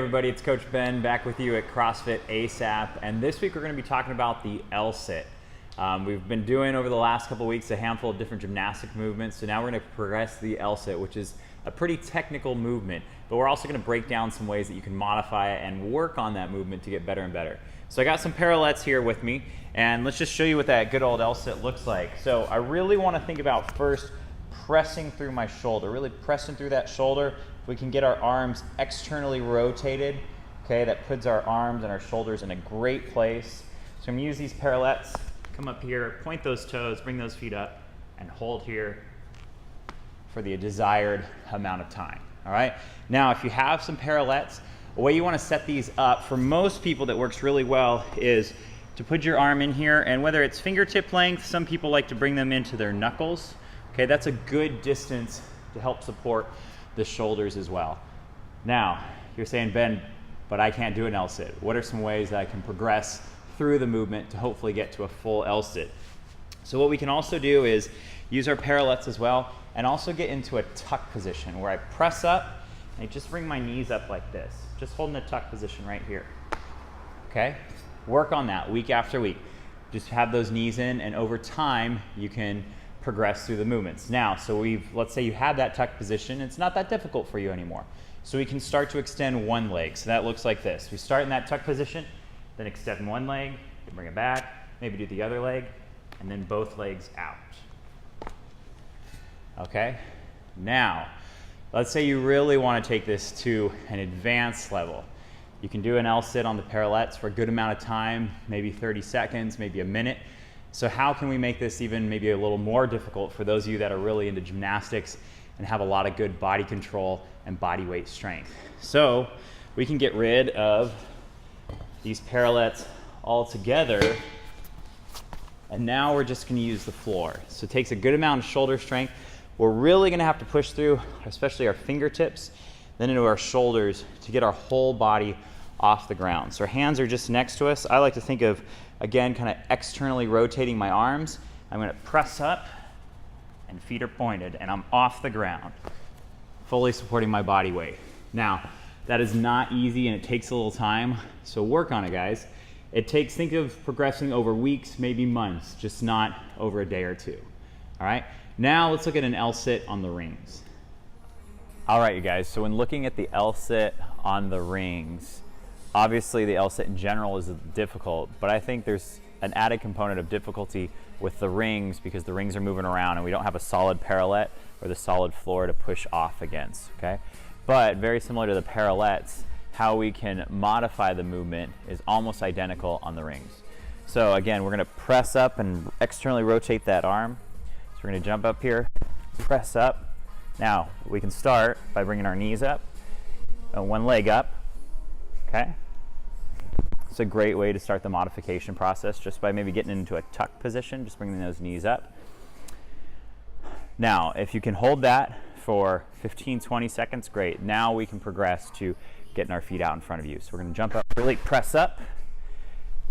everybody, it's Coach Ben back with you at CrossFit ASAP, and this week we're going to be talking about the L-sit. We've been doing over the last couple weeks a handful of different gymnastic movements, so now we're going to progress the L-sit, which is a pretty technical movement, but we're also going to break down some ways that you can modify it and work on that movement to get better and better. So I got some parallettes here with me, and let's just show you what that good old L-sit looks like. So I really want to think about first pressing through my shoulder, really pressing through that shoulder. If we can get our arms externally rotated, okay, that puts our arms and our shoulders in a great place. So I'm going to use these parallettes, come up here, point those toes, bring those feet up, and hold here for the desired amount of time, all right? Now, if you have some parallettes, the way you want to set these up, for most people that works really well, is to put your arm in here, and whether it's fingertip length, some people like to bring them into their knuckles, okay, that's a good distance to help support the shoulders as well. Now, you're saying, Ben, but I can't do an L-sit. What are some ways that I can progress through the movement to hopefully get to a full L-sit? So what we can also do is use our parallettes as well, and also get into a tuck position where I press up and I just bring my knees up like this, just holding a tuck position right here, okay? Work on that week after week. Just have those knees in, and over time, you can progress through the movements. Now, so let's say you have that tuck position, it's not that difficult for you anymore. So we can start to extend one leg. So that looks like this. We start in that tuck position, then extend one leg, bring it back, maybe do the other leg, and then both legs out. Okay? Now, let's say you really want to take this to an advanced level. You can do an L-sit on the parallettes for a good amount of time, maybe 30 seconds, maybe a minute. So how can we make this even maybe a little more difficult for those of you that are really into gymnastics and have a lot of good body control and body weight strength? So we can get rid of these parallettes altogether, and now we're just going to use the floor. So it takes a good amount of shoulder strength. We're really going to have to push through, especially our fingertips, then into our shoulders to get our whole body off the ground. So our hands are just next to us. I like to think of, again, kind of externally rotating my arms. I'm going to press up and feet are pointed and I'm off the ground, fully supporting my body weight. Now, that is not easy and it takes a little time, so work on it, guys. Think of progressing over weeks, maybe months, just not over a day or two. All right, now let's look at an L-sit on the rings. All right, you guys, so when looking at the L-sit on the rings, obviously the L-sit in general is difficult, but I think there's an added component of difficulty with the rings because the rings are moving around and we don't have a solid parallette or the solid floor to push off against, okay? But very similar to the parallettes, how we can modify the movement is almost identical on the rings. So again, we're gonna press up and externally rotate that arm. So we're gonna jump up here, press up. Now, we can start by bringing our knees up and one leg up. Okay, it's a great way to start the modification process just by maybe getting into a tuck position, just bringing those knees up. Now, if you can hold that for 15-20 seconds, great. Now we can progress to getting our feet out in front of you. So we're going to jump up, really press up,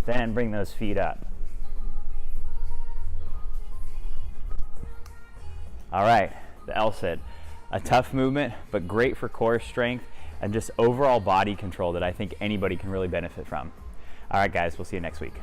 then bring those feet up. All right, the L-sit. A tough movement, but great for core strength and just overall body control that I think anybody can really benefit from. All right, guys, we'll see you next week.